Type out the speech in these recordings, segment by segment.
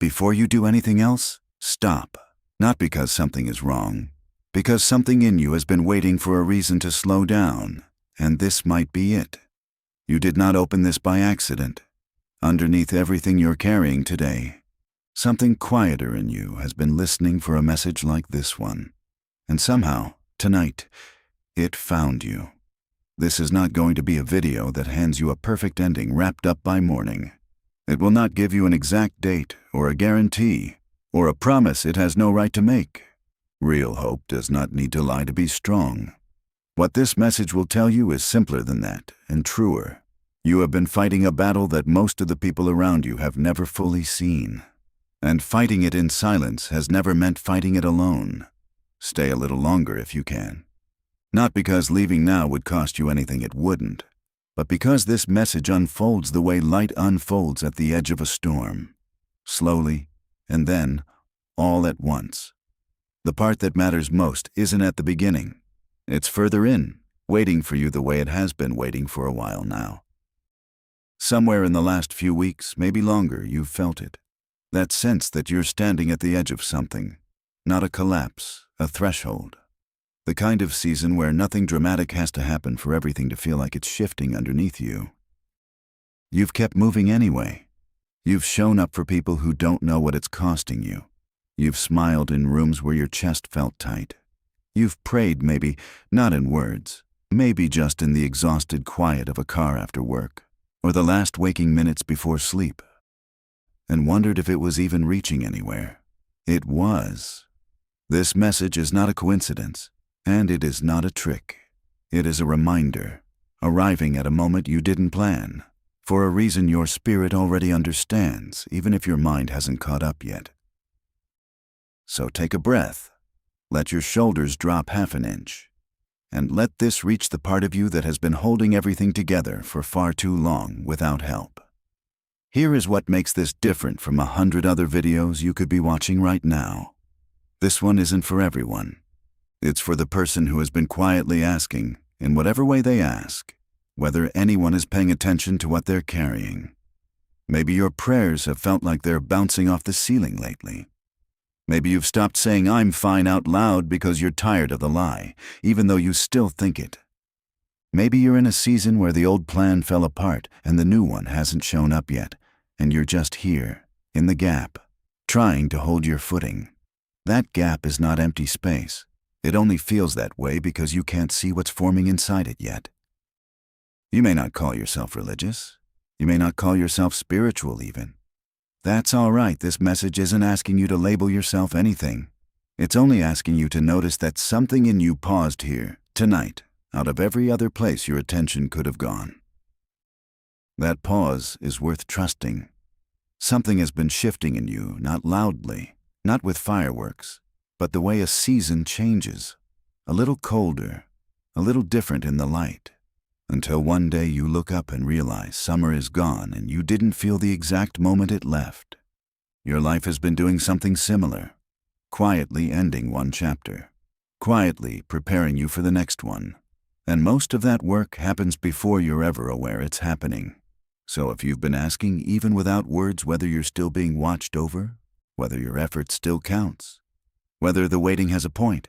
before you do anything else, stop. Not because something is wrong, because something in you has been waiting for a reason to slow down, and this might be it. You did not open this by accident. Underneath everything you're carrying today, something quieter in you has been listening for a message like this one. And somehow, tonight, it found you. This is not going to be a video that hands you a perfect ending wrapped up by morning. It will not give you an exact date or a guarantee or a promise it has no right to make. Real hope does not need to lie to be strong. What this message will tell you is simpler than that and truer. You have been fighting a battle that most of the people around you have never fully seen. And fighting it in silence has never meant fighting it alone. Stay a little longer if you can. Not because leaving now would cost you anything it wouldn't, but because this message unfolds the way light unfolds at the edge of a storm. Slowly, and then, all at once. The part that matters most isn't at the beginning. It's further in, waiting for you the way it has been waiting for a while now. Somewhere in the last few weeks, maybe longer, you've felt it. That sense that you're standing at the edge of something. Not a collapse, a threshold. The kind of season where nothing dramatic has to happen for everything to feel like it's shifting underneath you. You've kept moving anyway. You've shown up for people who don't know what it's costing you. You've smiled in rooms where your chest felt tight. You've prayed maybe, not in words, maybe just in the exhausted quiet of a car after work, or the last waking minutes before sleep, and wondered if it was even reaching anywhere. It was. This message is not a coincidence. And it is not a trick. It is a reminder, arriving at a moment you didn't plan, for a reason your spirit already understands, even if your mind hasn't caught up yet. So take a breath, let your shoulders drop half an inch, and let this reach the part of you that has been holding everything together for far too long without help. Here is what makes this different from 100 other videos you could be watching right now. This one isn't for everyone. It's for the person who has been quietly asking, in whatever way they ask, whether anyone is paying attention to what they're carrying. Maybe your prayers have felt like they're bouncing off the ceiling lately. Maybe you've stopped saying "I'm fine" out loud because you're tired of the lie, even though you still think it. Maybe you're in a season where the old plan fell apart and the new one hasn't shown up yet, and you're just here, in the gap, trying to hold your footing. That gap is not empty space. It only feels that way because you can't see what's forming inside it yet. You may not call yourself religious. You may not call yourself spiritual even. That's all right. This message isn't asking you to label yourself anything. It's only asking you to notice that something in you paused here, tonight, out of every other place your attention could have gone. That pause is worth trusting. Something has been shifting in you, not loudly, not with fireworks, but the way a season changes, a little colder, a little different in the light, until one day you look up and realize summer is gone and you didn't feel the exact moment it left. Your life has been doing something similar, quietly ending one chapter, quietly preparing you for the next one. And most of that work happens before you're ever aware it's happening. So if you've been asking, even without words, whether you're still being watched over, whether your effort still counts, whether the waiting has a point,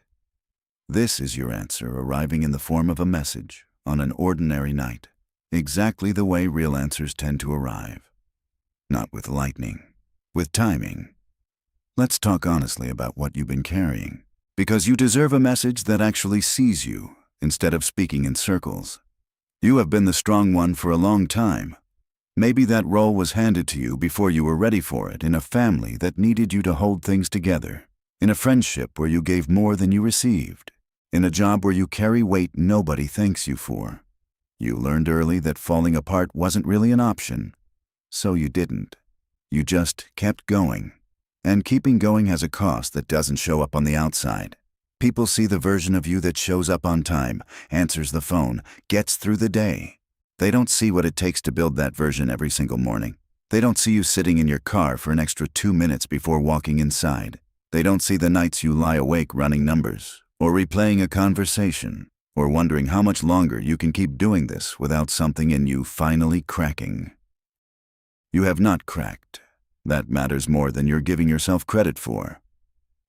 this is your answer arriving in the form of a message on an ordinary night, exactly the way real answers tend to arrive. Not with lightning, with timing. Let's talk honestly about what you've been carrying, because you deserve a message that actually sees you instead of speaking in circles. You have been the strong one for a long time. Maybe that role was handed to you before you were ready for it, in a family that needed you to hold things together, in a friendship where you gave more than you received, in a job where you carry weight nobody thanks you for. You learned early that falling apart wasn't really an option, so you didn't. You just kept going. And keeping going has a cost that doesn't show up on the outside. People see the version of you that shows up on time, answers the phone, gets through the day. They don't see what it takes to build that version every single morning. They don't see you sitting in your car for an extra 2 minutes before walking inside. They don't see the nights you lie awake running numbers, or replaying a conversation, or wondering how much longer you can keep doing this without something in you finally cracking. You have not cracked. That matters more than you're giving yourself credit for.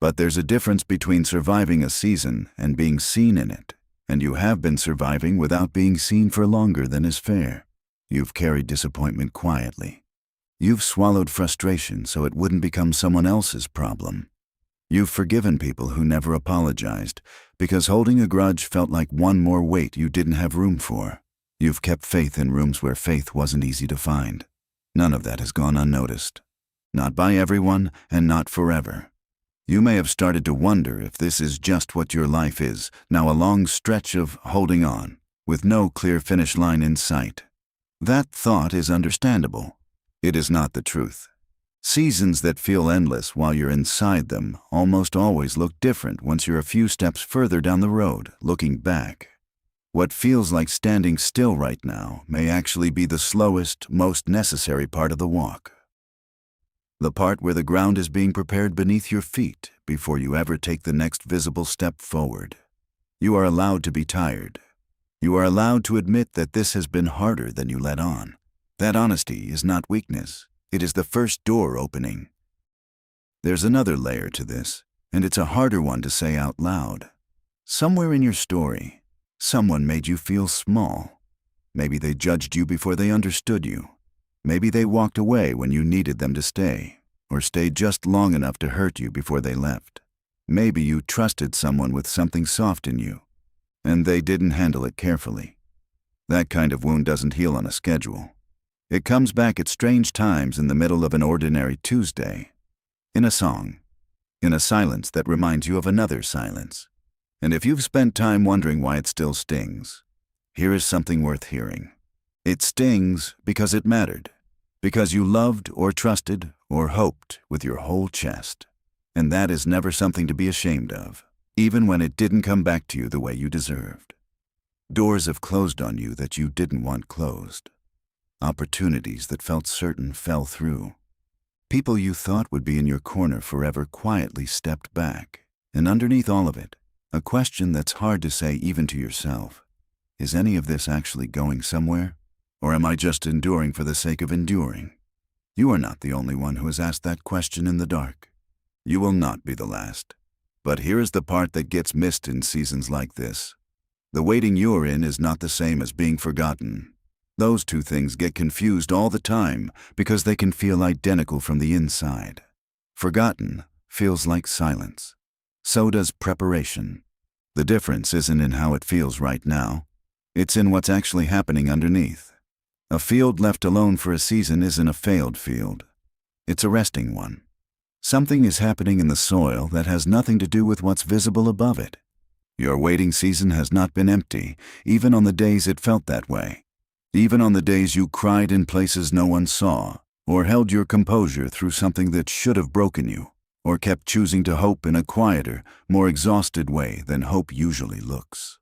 But there's a difference between surviving a season and being seen in it, and you have been surviving without being seen for longer than is fair. You've carried disappointment quietly. You've swallowed frustration so it wouldn't become someone else's problem. You've forgiven people who never apologized because holding a grudge felt like one more weight you didn't have room for. You've kept faith in rooms where faith wasn't easy to find. None of that has gone unnoticed. Not by everyone and not forever. You may have started to wonder if this is just what your life is, now a long stretch of holding on, with no clear finish line in sight. That thought is understandable. It is not the truth. Seasons that feel endless while you're inside them almost always look different once you're a few steps further down the road, looking back. What feels like standing still right now may actually be the slowest, most necessary part of the walk. The part where the ground is being prepared beneath your feet before you ever take the next visible step forward. You are allowed to be tired. You are allowed to admit that this has been harder than you let on. That honesty is not weakness. It is the first door opening. There's another layer to this, and it's a harder one to say out loud. Somewhere in your story, someone made you feel small. Maybe they judged you before they understood you. Maybe they walked away when you needed them to stay, or stayed just long enough to hurt you before they left. Maybe you trusted someone with something soft in you, and they didn't handle it carefully. That kind of wound doesn't heal on a schedule. It comes back at strange times in the middle of an ordinary Tuesday. In a song. In a silence that reminds you of another silence. And if you've spent time wondering why it still stings, here is something worth hearing. It stings because it mattered. Because you loved or trusted or hoped with your whole chest. And that is never something to be ashamed of, even when it didn't come back to you the way you deserved. Doors have closed on you that you didn't want closed. Opportunities that felt certain fell through. People you thought would be in your corner forever quietly stepped back. And underneath all of it, a question that's hard to say even to yourself. Is any of this actually going somewhere? Or am I just enduring for the sake of enduring? You are not the only one who has asked that question in the dark. You will not be the last. But here is the part that gets missed in seasons like this. The waiting you're in is not the same as being forgotten. Those two things get confused all the time because they can feel identical from the inside. Forgotten feels like silence. So does preparation. The difference isn't in how it feels right now. It's in what's actually happening underneath. A field left alone for a season isn't a failed field. It's a resting one. Something is happening in the soil that has nothing to do with what's visible above it. Your waiting season has not been empty, even on the days it felt that way. Even on the days you cried in places no one saw, or held your composure through something that should have broken you, or kept choosing to hope in a quieter, more exhausted way than hope usually looks.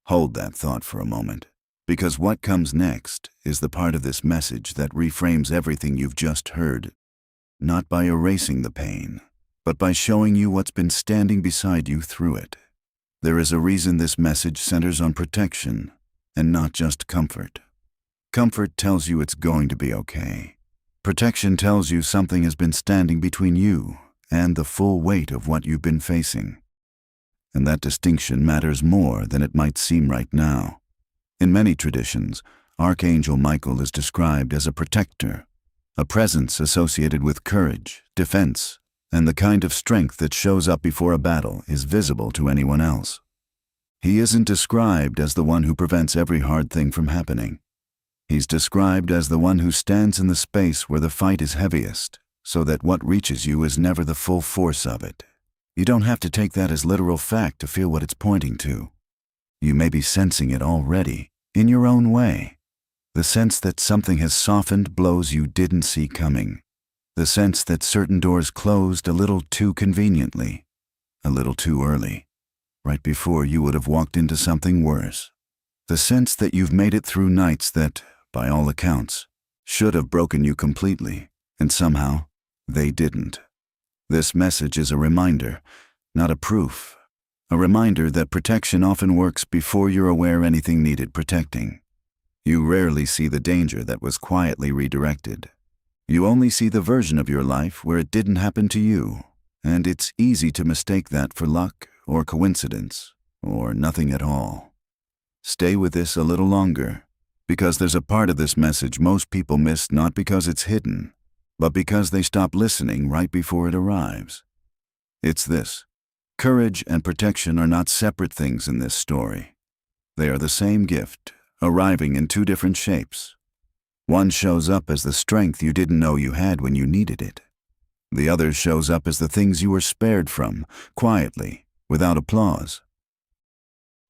Hold that thought for a moment, because what comes next is the part of this message that reframes everything you've just heard, not by erasing the pain, but by showing you what's been standing beside you through it. There is a reason this message centers on protection, and not just comfort. Comfort tells you it's going to be okay. Protection tells you something has been standing between you and the full weight of what you've been facing. And that distinction matters more than it might seem right now. In many traditions, Archangel Michael is described as a protector, a presence associated with courage, defense, and the kind of strength that shows up before a battle is visible to anyone else. He isn't described as the one who prevents every hard thing from happening. He's described as the one who stands in the space where the fight is heaviest, so that what reaches you is never the full force of it. You don't have to take that as literal fact to feel what it's pointing to. You may be sensing it already, in your own way. The sense that something has softened blows you didn't see coming. The sense that certain doors closed a little too conveniently, a little too early, right before you would have walked into something worse. The sense that you've made it through nights that, by all accounts, should have broken you completely, and somehow, they didn't. This message is a reminder, not a proof. A reminder that protection often works before you're aware anything needed protecting. You rarely see the danger that was quietly redirected. You only see the version of your life where it didn't happen to you, and it's easy to mistake that for luck or coincidence or nothing at all. Stay with this a little longer, because there's a part of this message most people miss not because it's hidden, but because they stop listening right before it arrives. It's this: courage and protection are not separate things in this story. They are the same gift, arriving in two different shapes. One shows up as the strength you didn't know you had when you needed it. The other shows up as the things you were spared from, quietly, without applause.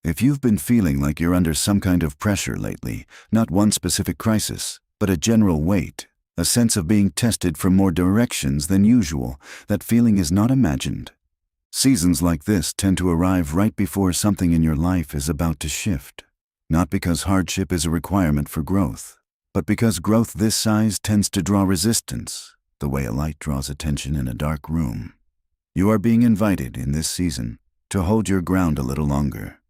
If you've been feeling like you're under some kind of pressure lately, not one specific crisis, but a general weight, a sense of being tested from more directions than usual, that feeling is not imagined. Seasons like this tend to arrive right before something in your life is about to shift, not because hardship is a requirement for growth, but because growth this size tends to draw resistance, the way a light draws attention in a dark room. You are being invited in this season to hold your ground a little longer,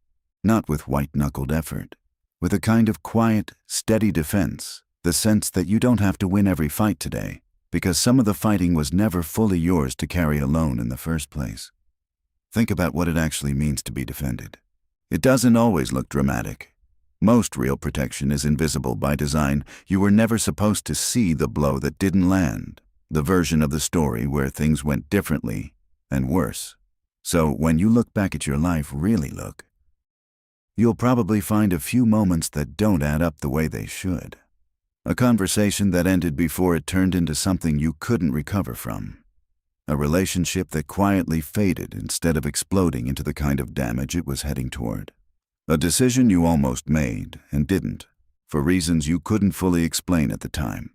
not with white-knuckled effort, with a kind of quiet, steady defense, the sense that you don't have to win every fight today, because some of the fighting was never fully yours to carry alone in the first place. Think about what it actually means to be defended. It doesn't always look dramatic. Most real protection is invisible by design. You were never supposed to see the blow that didn't land, the version of the story where things went differently and worse. So when you look back at your life, really look, you'll probably find a few moments that don't add up the way they should. A conversation that ended before it turned into something you couldn't recover from. A relationship that quietly faded instead of exploding into the kind of damage it was heading toward. A decision you almost made and didn't, for reasons you couldn't fully explain at the time.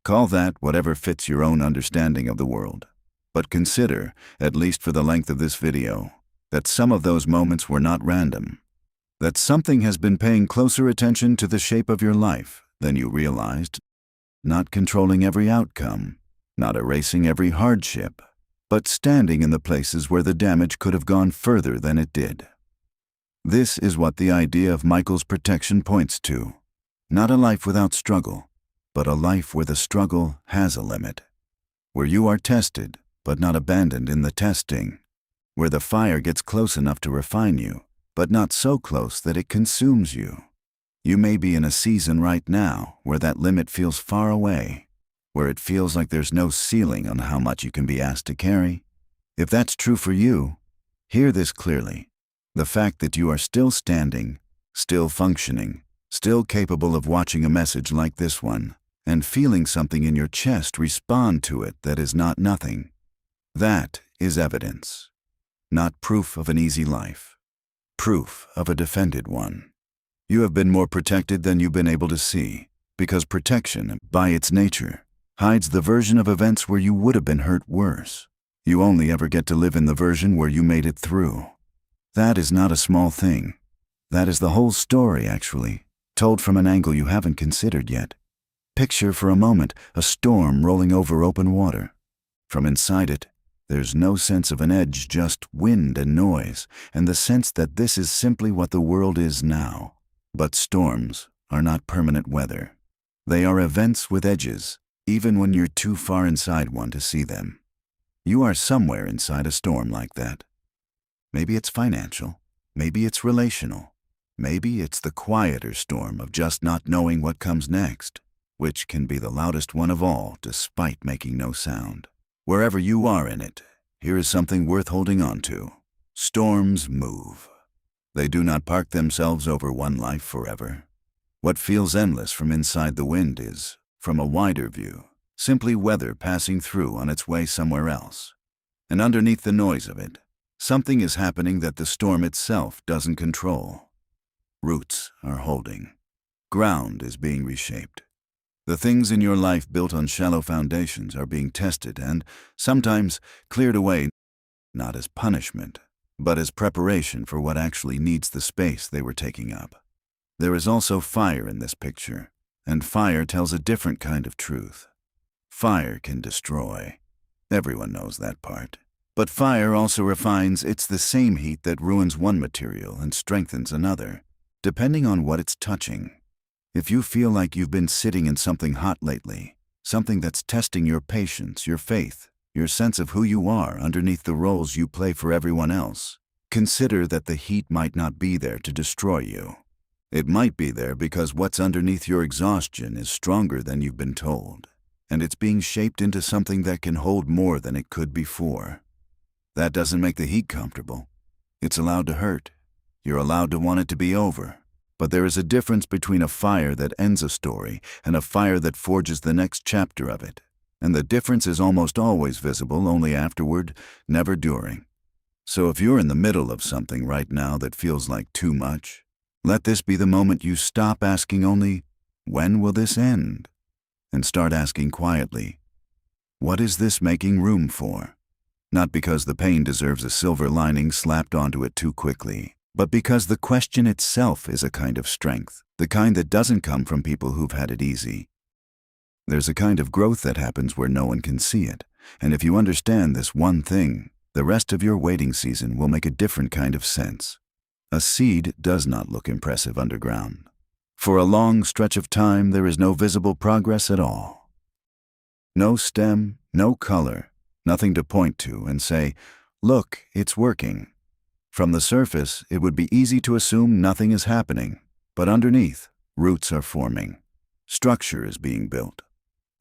Call that whatever fits your own understanding of the world. But consider, at least for the length of this video, that some of those moments were not random. That something has been paying closer attention to the shape of your life than you realized, not controlling every outcome, not erasing every hardship, but standing in the places where the damage could have gone further than it did. This is what the idea of Michael's protection points to. Not a life without struggle, but a life where the struggle has a limit. Where you are tested, but not abandoned in the testing. Where the fire gets close enough to refine you, but not so close that it consumes you. You may be in a season right now where that limit feels far away, where it feels like there's no ceiling on how much you can be asked to carry. If that's true for you, hear this clearly. The fact that you are still standing, still functioning, still capable of watching a message like this one, and feeling something in your chest respond to it that is not nothing. That is evidence. Not proof of an easy life. Proof of a defended one. You have been more protected than you've been able to see, because protection, by its nature, hides the version of events where you would have been hurt worse. You only ever get to live in the version where you made it through. That is not a small thing. That is the whole story, actually, told from an angle you haven't considered yet. Picture for a moment a storm rolling over open water. From inside it, there's no sense of an edge, just wind and noise, and the sense that this is simply what the world is now. But storms are not permanent weather. They are events with edges, even when you're too far inside one to see them. You are somewhere inside a storm like that. Maybe it's financial, maybe it's relational, maybe it's the quieter storm of just not knowing what comes next, which can be the loudest one of all despite making no sound. Wherever you are in it, here is something worth holding on to. Storms move. They do not park themselves over one life forever. What feels endless from inside the wind is, from a wider view, simply weather passing through on its way somewhere else. And underneath the noise of it, something is happening that the storm itself doesn't control. Roots are holding. Ground is being reshaped. The things in your life built on shallow foundations are being tested and, sometimes, cleared away, not as punishment, but as preparation for what actually needs the space they were taking up. There is also fire in this picture, and fire tells a different kind of truth. Fire can destroy. Everyone knows that part. But fire also refines. It's the same heat that ruins one material and strengthens another, depending on what it's touching. If you feel like you've been sitting in something hot lately, something that's testing your patience, your faith, your sense of who you are underneath the roles you play for everyone else. Consider that the heat might not be there to destroy you. It might be there because what's underneath your exhaustion is stronger than you've been told, and it's being shaped into something that can hold more than it could before. That doesn't make the heat comfortable. It's allowed to hurt. You're allowed to want it to be over. But there is a difference between a fire that ends a story and a fire that forges the next chapter of it. And the difference is almost always visible only afterward, never during. So if you're in the middle of something right now that feels like too much, let this be the moment you stop asking only, "When will this end?" and start asking quietly, "What is this making room for?" Not because the pain deserves a silver lining slapped onto it too quickly, but because the question itself is a kind of strength, the kind that doesn't come from people who've had it easy. There's a kind of growth that happens where no one can see it, and if you understand this one thing, the rest of your waiting season will make a different kind of sense. A seed does not look impressive underground. For a long stretch of time, there is no visible progress at all. No stem, no color, nothing to point to and say, "Look, it's working." From the surface, it would be easy to assume nothing is happening, but underneath, roots are forming. Structure is being built.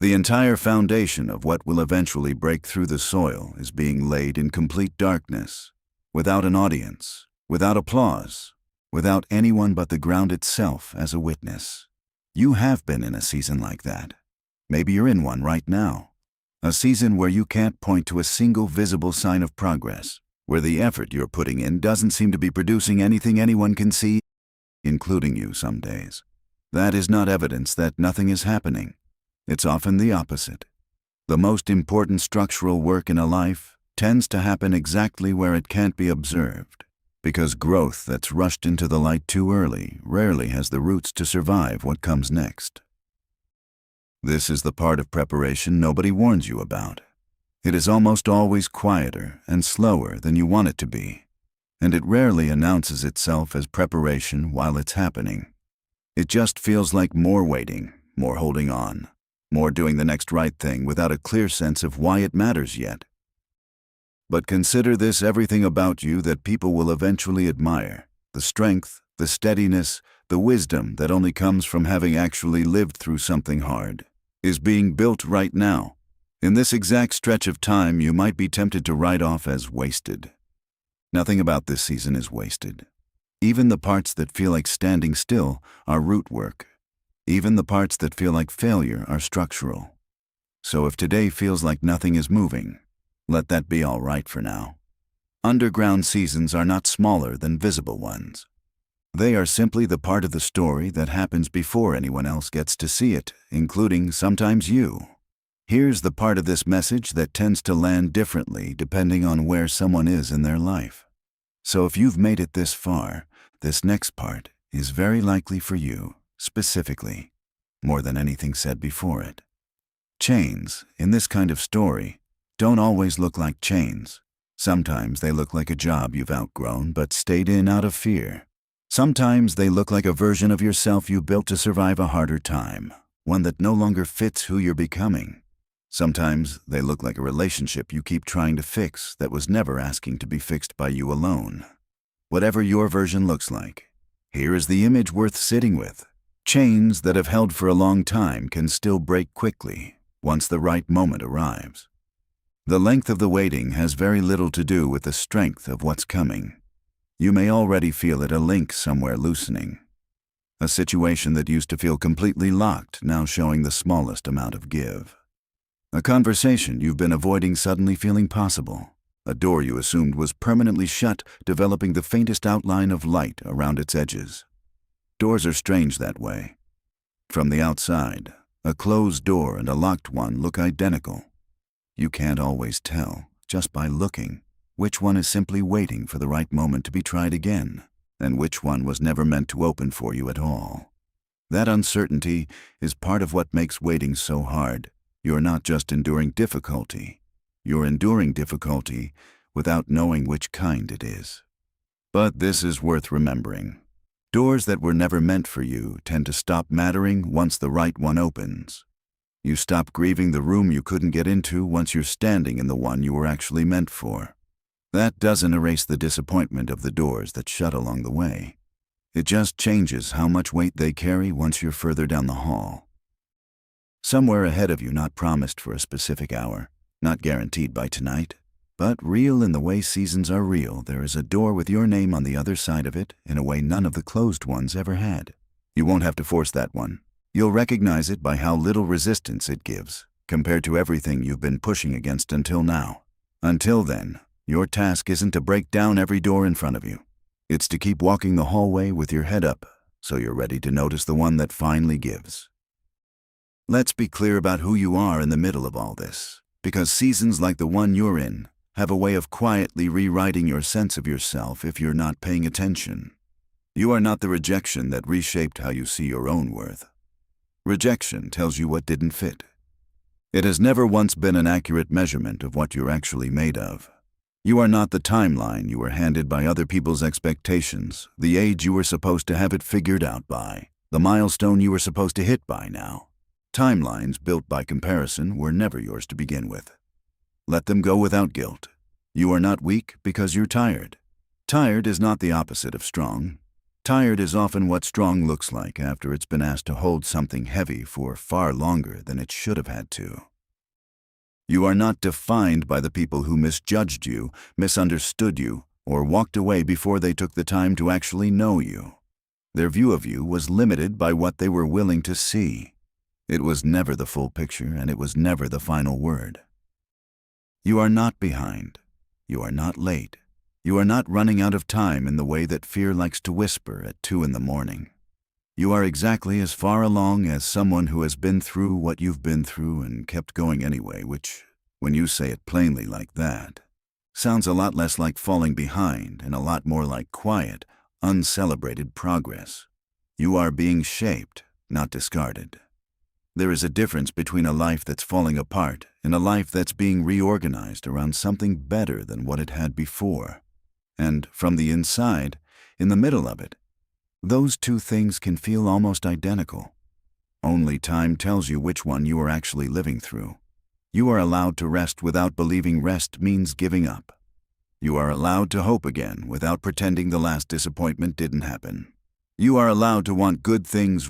The entire foundation of what will eventually break through the soil is being laid in complete darkness, without an audience, without applause, without anyone but the ground itself as a witness. You have been in a season like that. Maybe you're in one right now. A season where you can't point to a single visible sign of progress, where the effort you're putting in doesn't seem to be producing anything anyone can see, including you some days. That is not evidence that nothing is happening. It's often the opposite. The most important structural work in a life tends to happen exactly where it can't be observed, because growth that's rushed into the light too early rarely has the roots to survive what comes next. This is the part of preparation nobody warns you about. It is almost always quieter and slower than you want it to be, and it rarely announces itself as preparation while it's happening. It just feels like more waiting, more holding on, more doing the next right thing without a clear sense of why it matters yet. But consider this: everything about you that people will eventually admire, the strength, the steadiness, the wisdom that only comes from having actually lived through something hard, is being built right now. In this exact stretch of time, you might be tempted to write off as wasted. Nothing about this season is wasted. Even the parts that feel like standing still are root work. Even the parts that feel like failure are structural. So if today feels like nothing is moving, let that be all right for now. Underground seasons are not smaller than visible ones. They are simply the part of the story that happens before anyone else gets to see it, including sometimes you. Here's the part of this message that tends to land differently depending on where someone is in their life. So if you've made it this far, this next part is very likely for you, specifically, more than anything said before it. Chains, in this kind of story, don't always look like chains. Sometimes they look like a job you've outgrown but stayed in out of fear. Sometimes they look like a version of yourself you built to survive a harder time, one that no longer fits who you're becoming. Sometimes they look like a relationship you keep trying to fix that was never asking to be fixed by you alone. Whatever your version looks like, here is the image worth sitting with. Chains that have held for a long time can still break quickly once the right moment arrives. The length of the waiting has very little to do with the strength of what's coming. You may already feel it, a link somewhere loosening. A situation that used to feel completely locked now showing the smallest amount of give. A conversation you've been avoiding suddenly feeling possible. A door you assumed was permanently shut, developing the faintest outline of light around its edges. Doors are strange that way. From the outside, a closed door and a locked one look identical. You can't always tell, just by looking, which one is simply waiting for the right moment to be tried again, and which one was never meant to open for you at all. That uncertainty is part of what makes waiting so hard. You're not just enduring difficulty, you're enduring difficulty without knowing which kind it is. But this is worth remembering. Doors that were never meant for you tend to stop mattering once the right one opens. You stop grieving the room you couldn't get into once you're standing in the one you were actually meant for. That doesn't erase the disappointment of the doors that shut along the way. It just changes how much weight they carry once you're further down the hall. Somewhere ahead of you, not promised for a specific hour, not guaranteed by tonight, but real in the way seasons are real, there is a door with your name on the other side of it in a way none of the closed ones ever had. You won't have to force that one. You'll recognize it by how little resistance it gives, compared to everything you've been pushing against until now. Until then, your task isn't to break down every door in front of you. It's to keep walking the hallway with your head up, so you're ready to notice the one that finally gives. Let's be clear about who you are in the middle of all this, because seasons like the one you're in have a way of quietly rewriting your sense of yourself if you're not paying attention. You are not the rejection that reshaped how you see your own worth. Rejection tells you what didn't fit. It has never once been an accurate measurement of what you're actually made of. You are not the timeline you were handed by other people's expectations, the age you were supposed to have it figured out by, the milestone you were supposed to hit by now. Timelines built by comparison were never yours to begin with. Let them go without guilt. You are not weak because you're tired. Tired is not the opposite of strong. Tired is often what strong looks like after it's been asked to hold something heavy for far longer than it should have had to. You are not defined by the people who misjudged you, misunderstood you, or walked away before they took the time to actually know you. Their view of you was limited by what they were willing to see. It was never the full picture, and it was never the final word. You are not behind. You are not late. You are not running out of time in the way that fear likes to whisper at 2 a.m. You are exactly as far along as someone who has been through what you've been through and kept going anyway, which, when you say it plainly like that, sounds a lot less like falling behind and a lot more like quiet, uncelebrated progress. You are being shaped, not discarded. There is a difference between a life that's falling apart and a life that's being reorganized around something better than what it had before. And from the inside, in the middle of it, those two things can feel almost identical. Only time tells you which one you are actually living through. You are allowed to rest without believing rest means giving up. You are allowed to hope again without pretending the last disappointment didn't happen. You are allowed to want good things,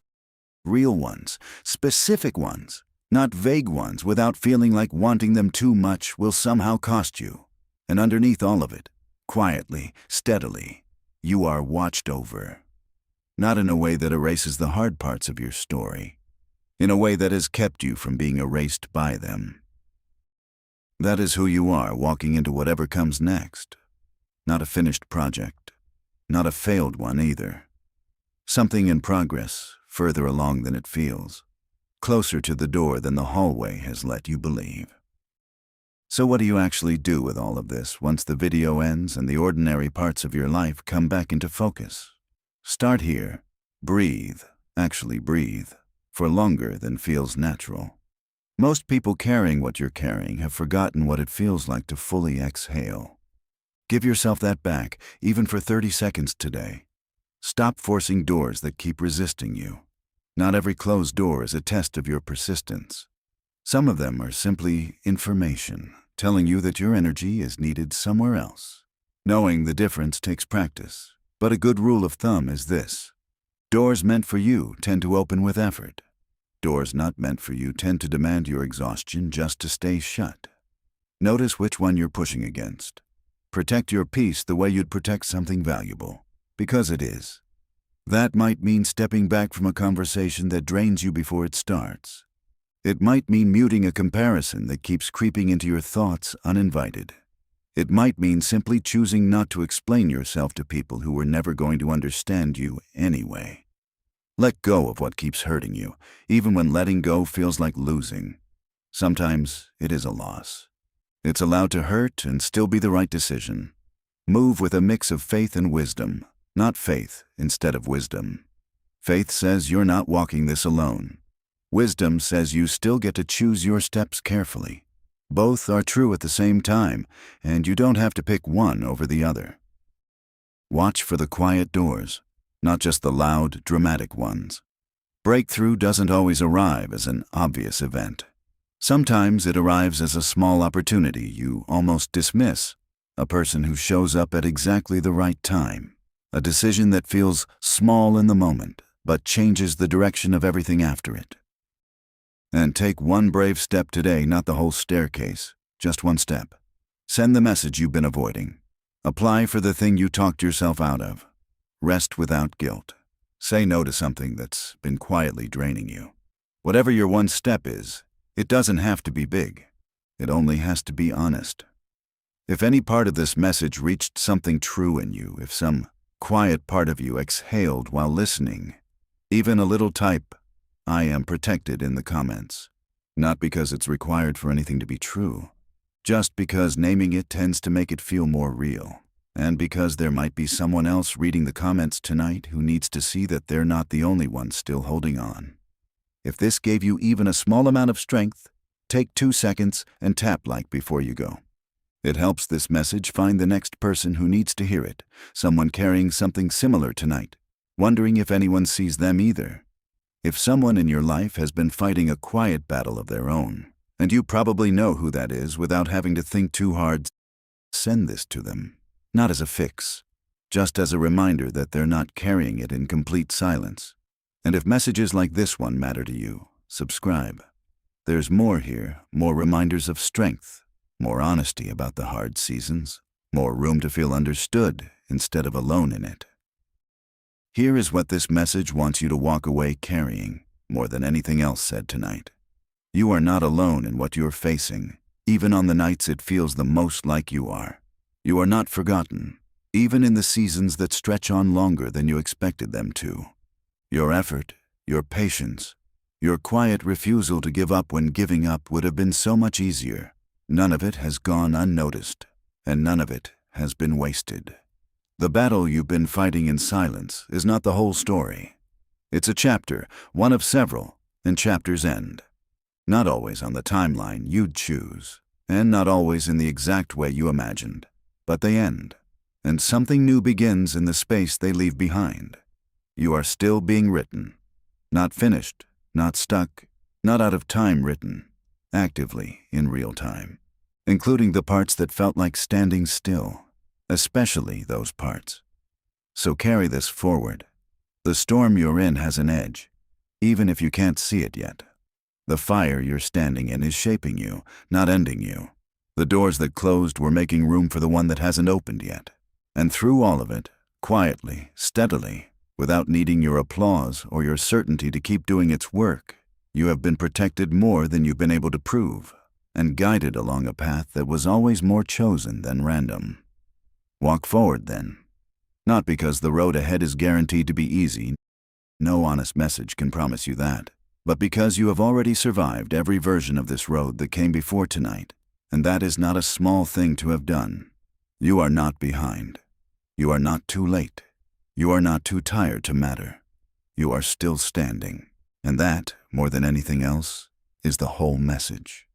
real ones, specific ones, not vague ones, without feeling like wanting them too much will somehow cost you. And underneath all of it, quietly, steadily, you are watched over. Not in a way that erases the hard parts of your story, in a way that has kept you from being erased by them. That is who you are walking into whatever comes next. Not a finished project, not a failed one either. Something in progress, further along than it feels, closer to the door than the hallway has let you believe. So what do you actually do with all of this once the video ends and the ordinary parts of your life come back into focus? Start here. Breathe, actually breathe, for longer than feels natural. Most people carrying what you're carrying have forgotten what it feels like to fully exhale. Give yourself that back, even for 30 seconds today. Stop forcing doors that keep resisting you. Not every closed door is a test of your persistence. Some of them are simply information, telling you that your energy is needed somewhere else. Knowing the difference takes practice, but a good rule of thumb is this: doors meant for you tend to open with effort. Doors not meant for you tend to demand your exhaustion just to stay shut. Notice which one you're pushing against. Protect your peace the way you'd protect something valuable, because it is. That might mean stepping back from a conversation that drains you before it starts. It might mean muting a comparison that keeps creeping into your thoughts uninvited. It might mean simply choosing not to explain yourself to people who were never going to understand you anyway. Let go of what keeps hurting you, even when letting go feels like losing. Sometimes it is a loss. It's allowed to hurt and still be the right decision. Move with a mix of faith and wisdom, not faith instead of wisdom. Faith says you're not walking this alone. Wisdom says you still get to choose your steps carefully. Both are true at the same time, and you don't have to pick one over the other. Watch for the quiet doors, not just the loud, dramatic ones. Breakthrough doesn't always arrive as an obvious event. Sometimes it arrives as a small opportunity you almost dismiss, a person who shows up at exactly the right time, a decision that feels small in the moment, but changes the direction of everything after it. And take one brave step today, not the whole staircase, just one step. Send the message you've been avoiding. Apply for the thing you talked yourself out of. Rest without guilt. Say no to something that's been quietly draining you. Whatever your one step is, it doesn't have to be big. It only has to be honest. If any part of this message reached something true in you, if some quiet part of you exhaled while listening, even a little type, "I am protected," in the comments. Not because it's required for anything to be true, just because naming it tends to make it feel more real. And because there might be someone else reading the comments tonight who needs to see that they're not the only one still holding on. If this gave you even a small amount of strength, take 2 seconds and tap like before you go. It helps this message find the next person who needs to hear it, someone carrying something similar tonight, wondering if anyone sees them either. If someone in your life has been fighting a quiet battle of their own, and you probably know who that is without having to think too hard, send this to them. Not as a fix, just as a reminder that they're not carrying it in complete silence. And if messages like this one matter to you, subscribe. There's more here, more reminders of strength, more honesty about the hard seasons, more room to feel understood instead of alone in it. Here is what this message wants you to walk away carrying, more than anything else said tonight. You are not alone in what you're facing, even on the nights it feels the most like you are. You are not forgotten, even in the seasons that stretch on longer than you expected them to. Your effort, your patience, your quiet refusal to give up when giving up would have been so much easier. None of it has gone unnoticed, and none of it has been wasted. The battle you've been fighting in silence is not the whole story. It's a chapter, one of several, and chapters end. Not always on the timeline you'd choose, and not always in the exact way you imagined. But they end, and something new begins in the space they leave behind. You are still being written, not finished, not stuck, not out of time written, actively in real time, including the parts that felt like standing still, especially those parts. So carry this forward. The storm you're in has an edge, even if you can't see it yet. The fire you're standing in is shaping you, not ending you. The doors that closed were making room for the one that hasn't opened yet. And through all of it, quietly, steadily, without needing your applause or your certainty to keep doing its work, you have been protected more than you've been able to prove, and guided along a path that was always more chosen than random. Walk forward then. Not because the road ahead is guaranteed to be easy, no honest message can promise you that, but because you have already survived every version of this road that came before tonight. And that is not a small thing to have done. You are not behind. You are not too late. You are not too tired to matter. You are still standing. And that, more than anything else, is the whole message.